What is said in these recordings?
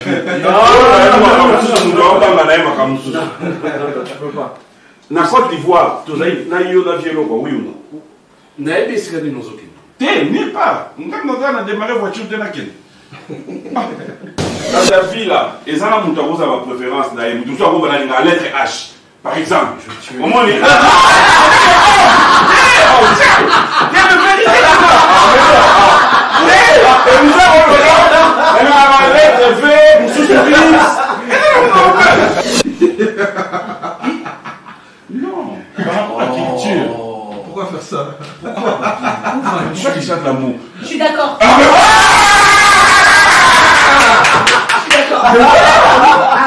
Tu peux pas. Na Côte d'Ivoire, tu as eu la violence, oui ou non? N'a pas essayé de nous occuper. T'es nulle part. On a démarré voiture de la Ken. Dans ta vie là, et ça, on a ma préférence. On a la lettre H. Par exemple, au moins, les. Non, la culture. Pourquoi faire ça? Pourquoi tu chantes l'amour? Je suis d'accord. Ah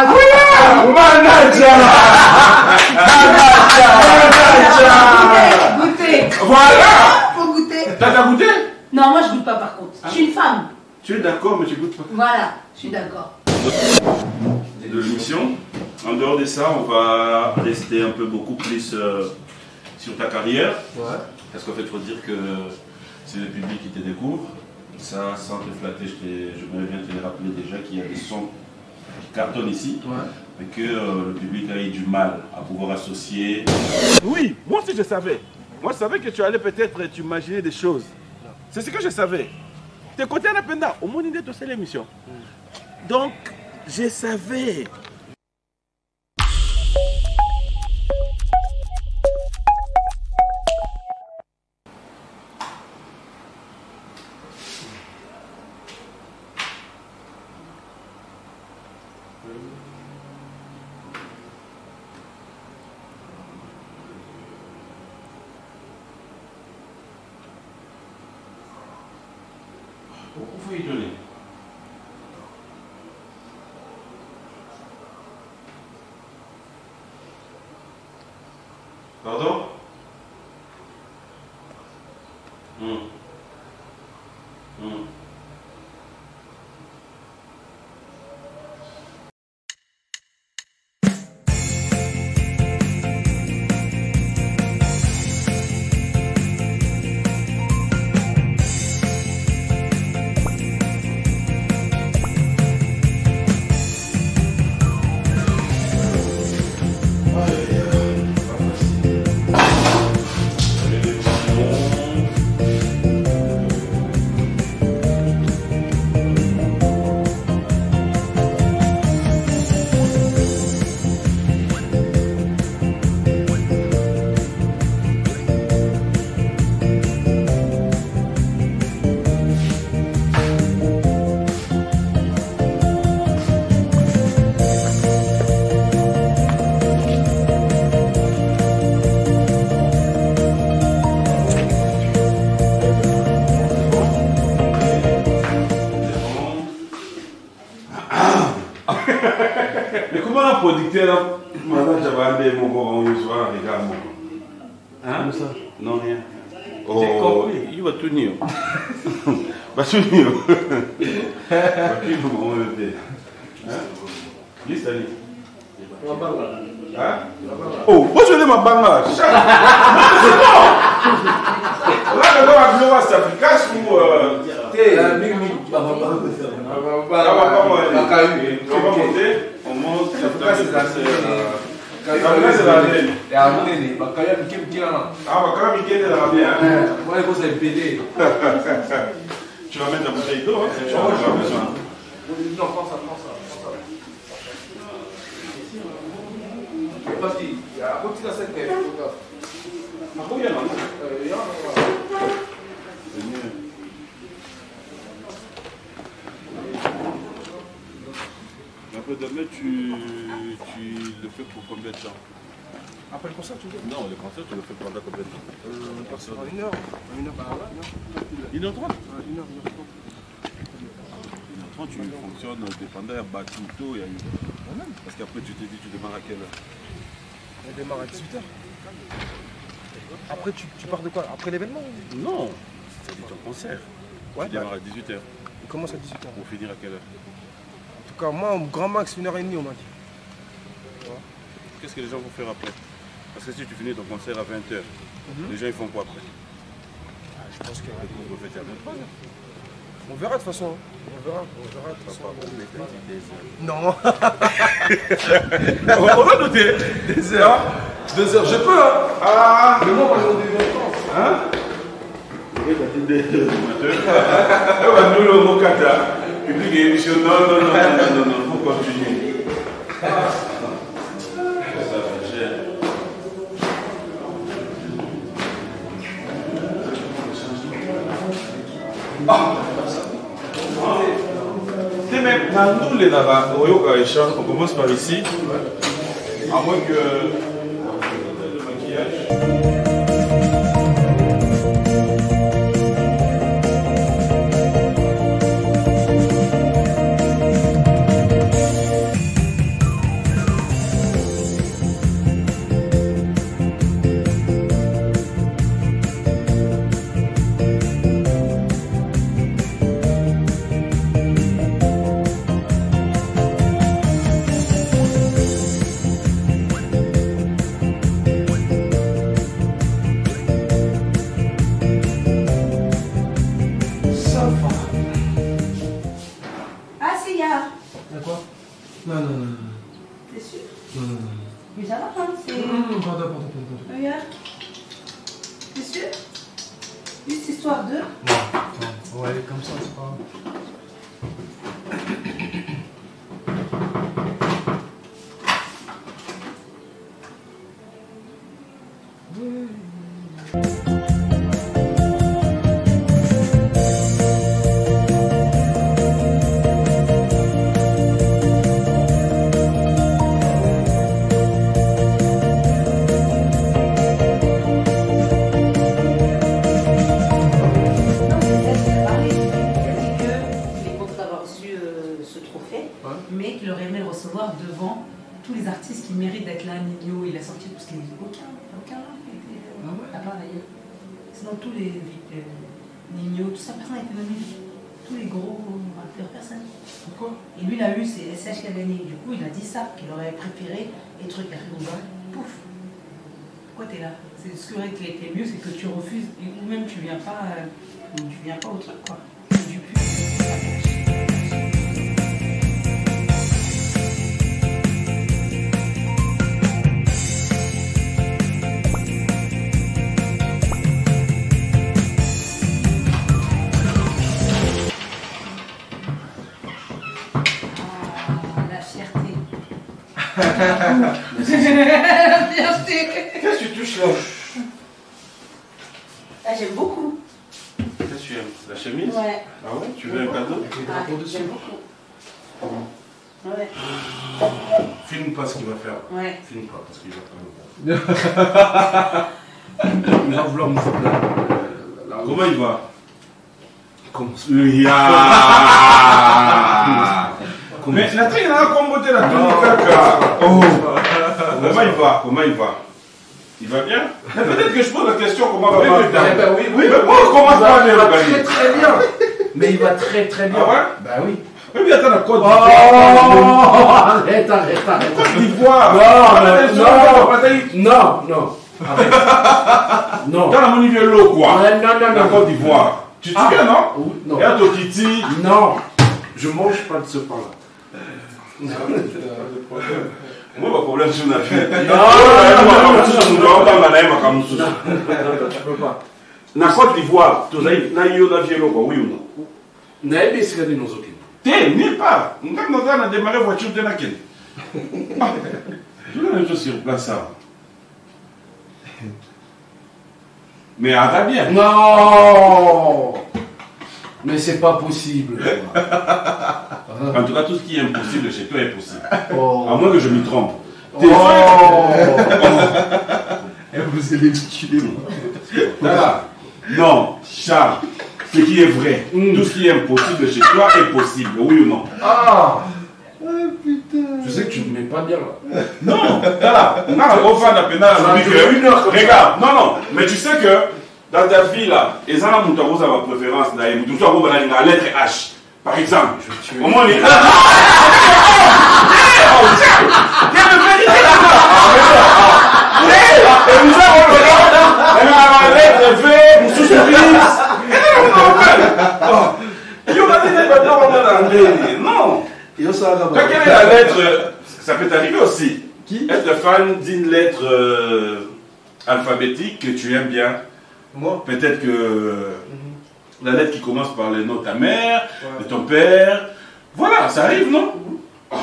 oui, manager. Goûter. Voilà. Faut goûter. T'as goûté? Non, moi je goûte pas par contre. Je suis une femme. Tu es d'accord, mais tu goûtes pas. Voilà, je suis d'accord. De l'émission. En dehors de ça, on va rester un peu beaucoup plus sur ta carrière. Ouais. Parce qu'en fait, il faut dire que c'est le public qui te découvre. Ça, sans te flatter, j'aimerais bien te rappeler déjà qu'il y a des sons qui cartonnent ici. Ouais. Mais que le public a eu du mal à pouvoir associer. Oui, moi aussi je savais. Moi je savais que tu allais peut-être t'imaginer des choses. C'est ce que je savais. T'es côté Anapenda, au moins il est aussi l'émission. Donc, je savais. Pourquoi faut y donner? Pardon? Mais comment un producteur, maintenant, j'avais un mot pour soir, regarde mon. Hein? Ça? Non, rien. Oh, il va tout nier. Va tout nier. Va tout nier. Liste, allez. Hein? Oh, moi je l'ai ma banga. Là, on va voir cette application ou. On monte, tu vas mettre la bouteille d'eau, hein? Non, prends ça, prends ça. Parce qu'il y a un petit cassette qui est photographe. Après demain, tu le fais pour combien de temps? Après le concert, tu veux? Non, le concert, tu le fais pendant combien de temps? En 1 heure. 1 heure, bah ouais. 1h30? 1 heure, 1h30. 1h30, tu fonctionnes dépendant de Batuto et à 1h. Parce qu'après, tu te dis, tu démarres à quelle heure? On démarre à 18h. Après, tu pars de quoi? Après l'événement? Non, c'est ton concert. Ouais, tu démarres à 18h. Il commence à 18h. Pour finir à quelle heure? En tout cas, moi, au grand max, 1h30, on m'a dit. Ouais. Qu'est-ce que les gens vont faire après? Parce que si tu finis ton concert à 20h, les gens ils font quoi après? Je pense que. Vous faites à 23h. On verra de toute façon. On verra de toute façon. Non. On va noter. 2 heures. 2 heures, je peux, hein. Ah. Mais moi, j'ai des vacances. Hein? Nous, le mot kata. Public émission. Non, faut continuer. Même dans tous les navas, on commence par ici, à moins que le maquillage. Sinon, tous les Nino, tout ça, personne n'a été nommé. Tous les gros acteurs, personne. Pourquoi? Et lui, il a eu, c'est SH qui a gagné. Du coup, il a dit ça, qu'il aurait préféré les trucs à Rigoba. Pouf! Pourquoi t'es là? C'est ce qui aurait été mieux, c'est que tu refuses, ou même tu viens pas au truc, quoi. C'est du pur. Qu'est-ce que tu touches là? Ah, j'aime beaucoup. Qu'est-ce que tu aimes? La chemise? Ouais. Ah ouais? Tu veux un cadeau? J'aime beaucoup. Ouais. Filme pas ce qu'il va faire. Ouais. Filme pas parce qu'il va faire. Il va vouloir me faire là. Comment il va? Comme ça. Mais la traîne a combattu la tenue caca. Oh. Comment il va? Il va bien? Mais peut-être que je pose la question comment va Oui, mais comment ça va bien? Très très bien. Mais il va très très bien. Ah ouais? Bah oui. Mais attends, la Côte d'Ivoire. Arrête. Côte d'Ivoire. Non. Arrête. Non. Dans la monnaie l'eau quoi? Non. La Côte d'Ivoire. Tu te souviens, non? Non. Et à Tokiti? Non. Je mange pas de ce pain-là. Moi, le problème, c'est une affaire. Non, tu peux pas. Na Côte d'Ivoire, tu as eu la vie l'eau, oui ou non? Naïbe, c'est que nous aucun. T'es nulle part. On a démarré voiture de laquelle? Je vais mettre sur place ça. Mais arrête bien. Non. Mais c'est pas possible. En tout cas, tout ce qui est impossible chez toi est possible. Oh. À moins que je me trompe. Oh. Vous allez tuer. Non, Charles, ce qui est vrai, tout ce qui est impossible chez toi est possible, oui ou non? Ah. Je sais que tu ne mets pas bien là. Non, regarde, non, mais tu sais que dans ta vie là, les gens ont ma préférence d'ailleurs, la lettre H, par exemple. Au moins, les. Yo, la lettre, ça peut t'arriver aussi. Qui? Être fan d'une lettre alphabétique que tu aimes bien. Moi? Peut-être que la lettre qui commence par le nom de ta mère, Ouais. de ton père. Voilà, ça arrive, non? Oh.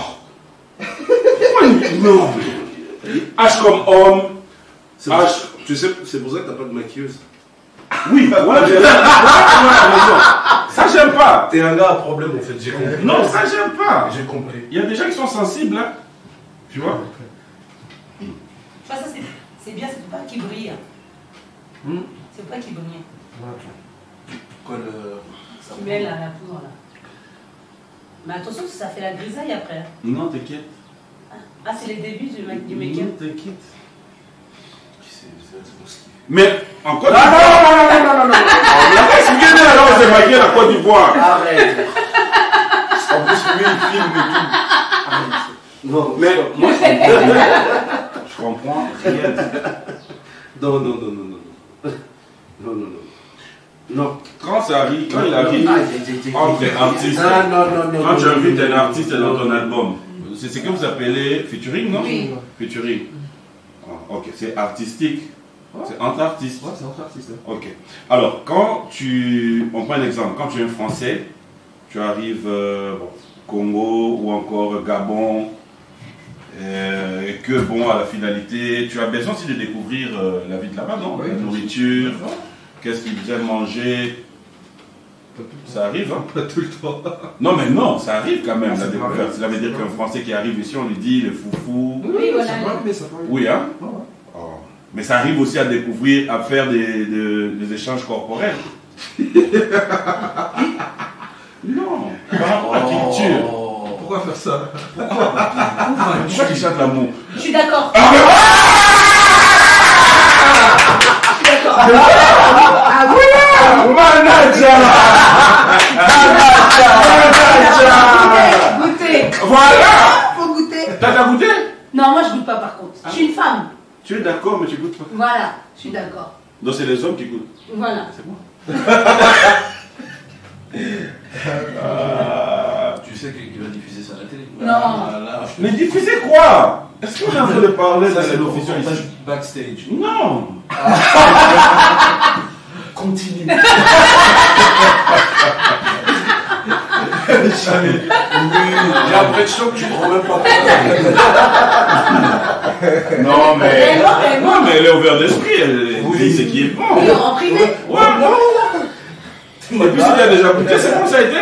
Non. H comme homme. C'est pour- H. Tu sais, c'est pour ça que t'as pas de maquilleuse. Oui, voilà, j'ai raison. Ça, j'aime pas. T'es un gars à problème en fait, j'ai compris. Non, ça, j'aime pas. J'ai compris. Il y a des gens qui sont sensibles, hein. Tu vois? Ça, c'est bien, c'est pas qui brille. C'est pas qui brille. Quoi le. Tu mets la poudre là. Mais attention, ça fait la grisaille après. Non, t'inquiète. Ah, c'est les débuts du make-up. T'inquiète. C'est Mais en Côte d'Ivoire. Non. Expliquez-nous alors, on s'est maquillé la Côte d'Ivoire. Arrête. En plus, lui, il filme et tout. Arrête. Non, Mais moi, je comprends rien. non. Non. Quand ça arrive, quand il arrive, entre artistes, Non. quand tu invites un artiste dans ton album, c'est ce que vous appelez featuring, non? Oui. Featuring. Ah, ok, c'est artistique. C'est entre artistes. Ouais, c'est entre artistes. Hein. Ok. Alors, quand on prend un exemple, quand tu es un Français, tu arrives Congo ou encore Gabon, et que bon, à la finalité, tu as besoin aussi de découvrir la vie de là-bas, non? Oui, La nourriture, qu'est-ce qu'ils aiment manger. Ça arrive, hein? Pas tout le temps. Non, mais non, ça arrive quand même, la Ça découverte. arrive. Cela veut dire qu'un Français qui arrive ici, on lui dit le foufou. Oui, voilà. Ça peut arriver, ça peut arriver. Oui, hein? Ouais. Oh. Mais ça arrive aussi à découvrir, à faire des échanges corporels. Non, par rapport à la culture. Pourquoi faire ça? Pourquoi tu chantes l'amour? Je suis d'accord. Ah, mais Je suis d'accord. Manager! Goûter. Voilà! Faut goûter. T'as goûté? Non, moi je goûte pas par contre. Je suis une femme. Tu es d'accord, mais tu goûtes pas. Voilà, je suis d'accord. Donc c'est les hommes qui goûtent. Voilà. C'est moi. Tu sais qu'il va diffuser ça à la télé. Non. Mais diffusez quoi? Est-ce qu'on est en train de parler Ça, de c'est la le diffusion reportage ici? backstage. Non! Continue. J'ai l'impression que tu ne te rends même pas compte. Non, mais. Réellement. Non, mais elle est ouverte d'esprit, elle dit ce qui est bon. En privé. Ouais, non. Et puis si tu as déjà goûté, c'est comment ça a été?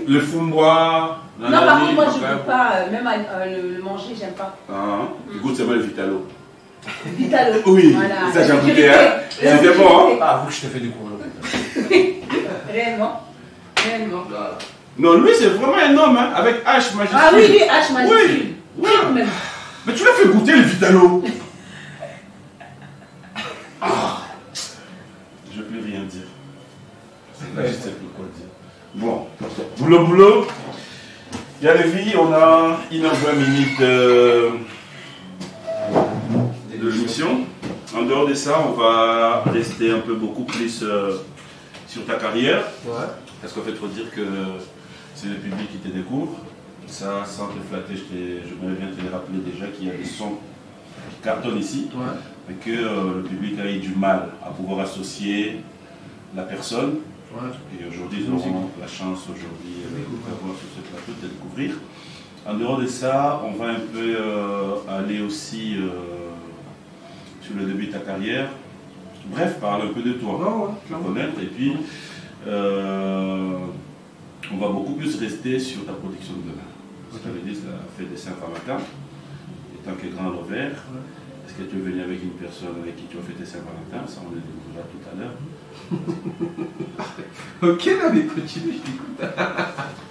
Le fumbois, Non, par contre, moi je goûte pas, même le manger, j'aime pas. Ah, tu goûtes seulement le Vitalo. Vitalo. Oui, Voilà. ça j'ai La goûté, sécurité. hein. La C'était bon, hein. sécurité. Ah, vous, je t'ai fait découvrir. Réellement. Réellement. Voilà. Non, lui c'est vraiment un homme, hein, avec H majuscule. Ah oui, lui, H majuscule. Oui. Triple même. Mais tu l'as fait goûter le Vitalo. Ah. Je ne peux rien dire. Là, je ne sais plus quoi dire. Bon, boulot. Il y a les filles, on a 1h20 minutes de l'émission. En dehors de ça, on va rester un peu beaucoup plus sur ta carrière. Ouais. Parce qu'en fait, il faut dire que c'est le public qui te découvre. Ça, sans te flatter, j'aimerais bien te rappeler déjà qu'il y a des sons qui cartonnent ici, Ouais. mais que le public a eu du mal à pouvoir associer la personne. Ouais. Et aujourd'hui, ils auront la chance aujourd'hui d'avoir sur ce plateau de te découvrir. En dehors de ça, on va un peu aller aussi sur le début de ta carrière. Bref, parle un peu de toi, Ouais, te connaître. Et puis, on va beaucoup plus rester sur ta production de demain. Ça veut dire que la fête de Saint-Valentin, étant que grand revers, est-ce que tu es venu avec une personne avec qui tu as fêté Saint-Valentin? Ça, on le découvrira tout à l'heure. Ok, là, mais continue, je t'écoute.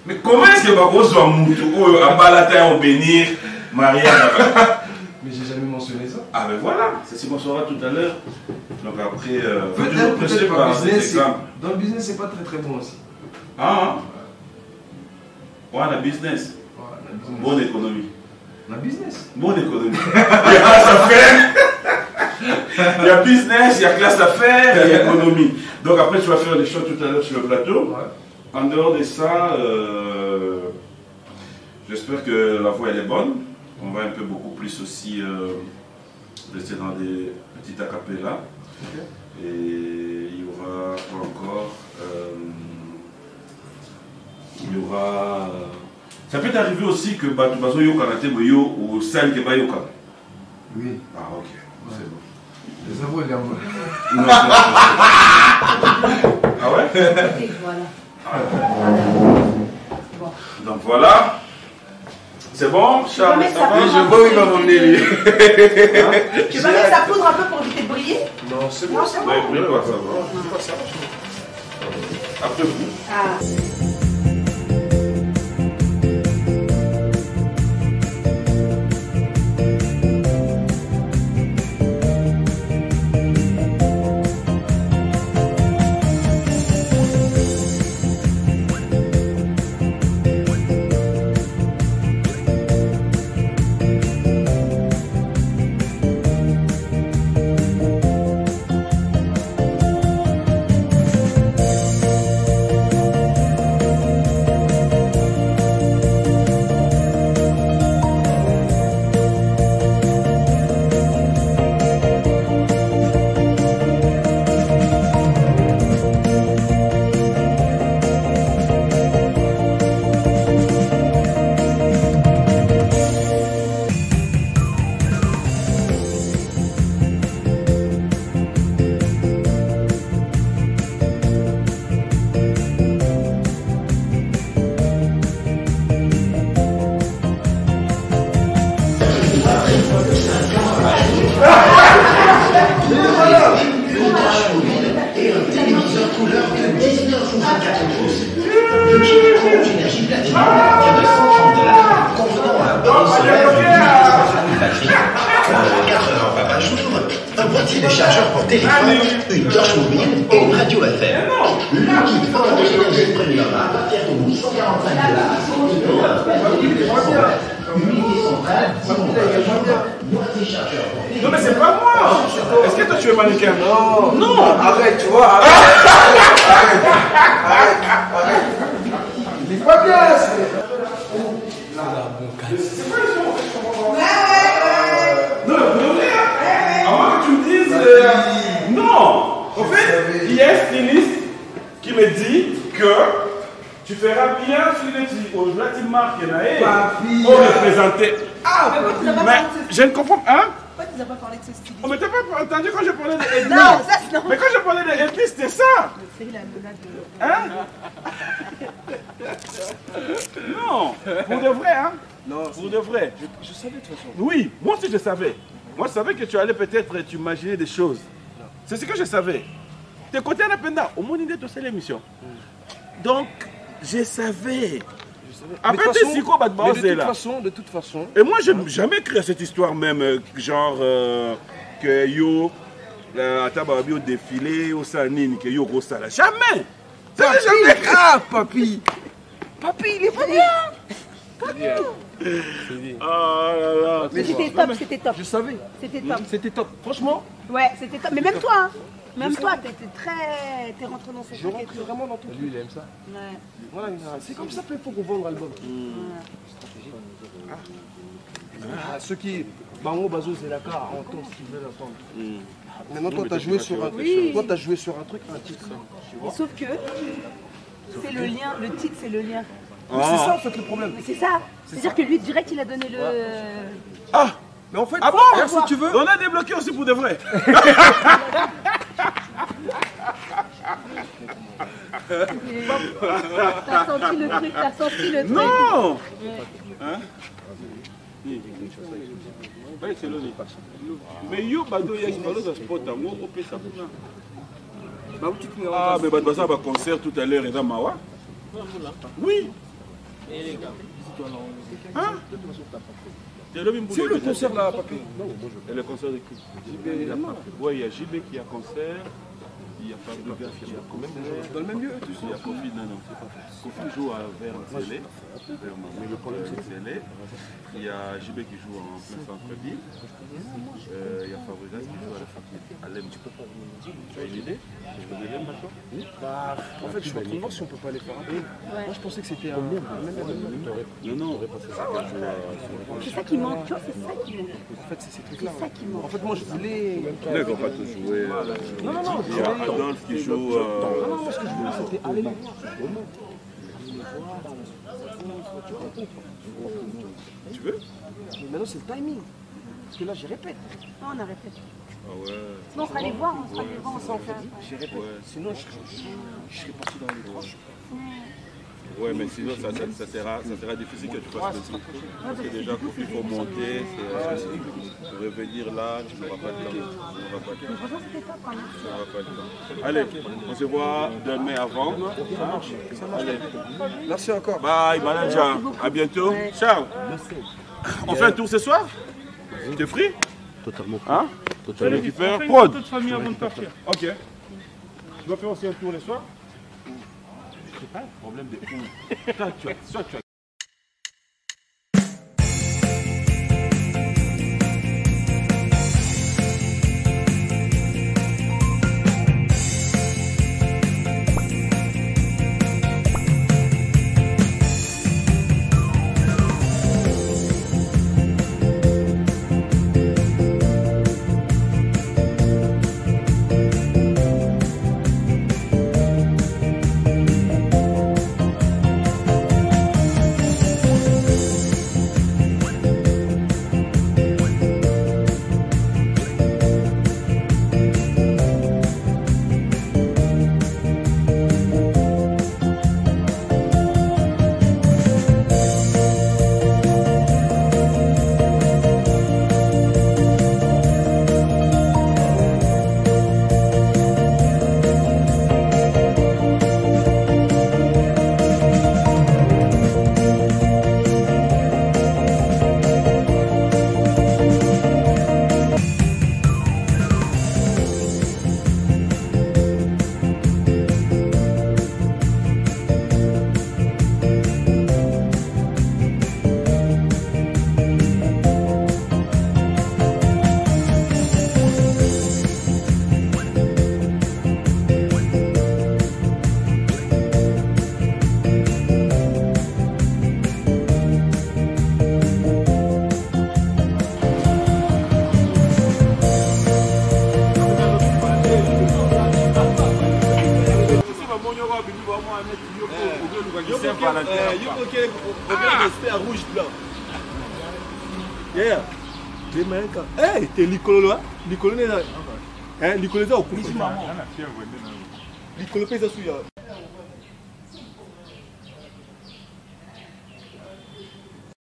Mais comment est-ce que Bako soit moutou, à Balatin, au bénir, mariage? Mais j'ai jamais mentionné ça. Ah ben voilà, c'est ce qu'on saura tout à l'heure. Donc après, Peut-être prêcher dans par le cet business, exemple. dans le business, c'est pas très très bon aussi. Ah, ouais, la business. Ouais, la business. Bonne économie. La business. Bonne économie. Il y a classe affaires, il y a business, il y a classe affaires, il y a économie. Donc après, tu vas faire des choses tout à l'heure sur le plateau. Ouais. En dehors de ça, J'espère que la voix elle est bonne. On va un peu beaucoup plus aussi rester dans des petits acapellas. Et il y aura quoi encore il y aura... Ça peut arriver aussi que Bazo Yoka Natemoyo ou celle qui va Yoka. Oui. Ah ok, c'est bon. Les avoués, les avoués. Ah ouais? Et voilà. Bon. Donc voilà. C'est bon, Charles, ça va? Je vois où il va m'emmener lui. Tu vas mettre sa poudre un peu pour éviter de briller? Non, c'est bon. Non, c'est bon. Ouais, brûle pas, ça va. Pas ça. Après vous. Ah. Un boîtier de chargeur pour téléphone, une torche mobile et une radio FM. Le kit Orange Energy Premium à partir de 845 $. Unité centrale, 10 boîtier chargeur pour téléphone. Non mais c'est pas moi. Est-ce que toi tu es mannequin? Non. Non. Arrête, tu vois. Arrête. Il est pas bien. Non, vous devez, hein. Avant que tu me dises... non. En fait, il y a un styliste qui me dit que tu feras bien sur les marques pour représenter. Ah, mais je ne comprends pas. Hein? Pourquoi tu n'as pas parlé de ce style? Oh, mais t'as pas entendu quand je parlais de ethnie? Non, ça c'est non. Mais quand je parlais de ethnie, c'était ça. C'est la menace de... Hein? Non, pour de vrai, hein? Non, Pour de vrai. je savais de toute façon. Oui, moi aussi je savais. Moi je savais que tu allais peut-être t'imaginer des choses. C'est ce que je savais. T'es côté indépendant, au moins il est aussi l'émission. Donc, je savais. Après, t'es si quoi, De toute façon. Et moi, je n'ai jamais cru à cette histoire même, genre que yo, à Tababi au défilé, au Sanine, que yo, gros ça là. Jamais! Ça, j'ai jamais cru. Ah, papy. Papy, il est pas bien. Oh là là. Mais C'était top, c'était top. Je savais. C'était top. C'était top. Franchement, Ouais, c'était top. Mais même toi, hein. Même toi, t'es rentré dans ce je truc et rentre tout. vraiment dans tout. Lui, il aime ça. Ouais. Voilà, c'est comme ça qu'il faut qu'on vende l'album. Ceux qui. Bango, Bazo, Zelaka entendent ce qu'ils veulent entendre. Maintenant, toi, t'as joué sur un truc. Oui. Toi, t'as joué sur un truc, un titre. Et sauf que c'est le lien, le titre c'est le lien. Mais c'est ça, en fait, le problème. Mais c'est ça. C'est-à-dire que lui, direct, il a donné le... Ah! Mais en fait, Ah bon? regarde, si tu veux. On a débloqué aussi pour de vrai. T'as senti le truc, t'as senti le truc. Non! Hein? Mais yo, Bado, il y a une valeur de sport, on peut ça. Ah, mais Bado, ça va concert tout à l'heure, et dans Mawa. Oui. Hein? C'est le concert là, papy. Et le concert de qui? JB. Oui, il y a JB qui a concert. Il il y a Fabregas, il y a quand même Dans le même lieu, tous. il y a Kofi, non, c'est pas fait. Kofi joue vers Zélé, mais le problème c'est Zélé. Il y a JB qui joue en plein centre-ville. Il y a Fabregas qui joue à l'Em. Tu as une idée? Tu peux donner maintenant? En fait, je suis en train de voir si on peut pas les faire. Moi, je pensais que c'était un. Non. C'est ça qui manque, tu vois, c'est ça qui manque. En fait, c'est ces trucs-là. C'est ça qui manque. En fait, moi, je voulais. Là, ils vont pas tous jouer. Non. Il y a Adolphe qui joue. Non, moi, ce que je voulais, c'était aller là. Tu veux? Mais maintenant, c'est le timing. Parce que là, j'y répète. Non, on a répété. Ah ouais. Sinon, on sera allé voir, on sera allé voir. Ça, en fait, j'y répète. Sinon, je serais parti dans les tranches. Ouais, mais sinon, ça sera difficile que tu fasses le truc. Parce que déjà, il faut monter, pour revenir là, tu n'auras pas de temps. Tu n'auras pas de temps. C'était top quand même. Tu n'auras pas de temps. Allez, on se voit demain avant. Ça marche. Allez. Merci encore. Bye, manager. À bientôt. Ciao. On fait un tour ce soir? T'es free? Totalement. Hein? Totalement. Récupère. Prod. Toute famille avant de partir. Ok. Tu dois faire aussi un tour le soir? C'est pas un problème de où. Soit tu as. Rouge blanc. Yeah. Hey, t'es Nicolo là? Nicolo n'est là. Hein, Nicolo est là au coup. Nicolo est là.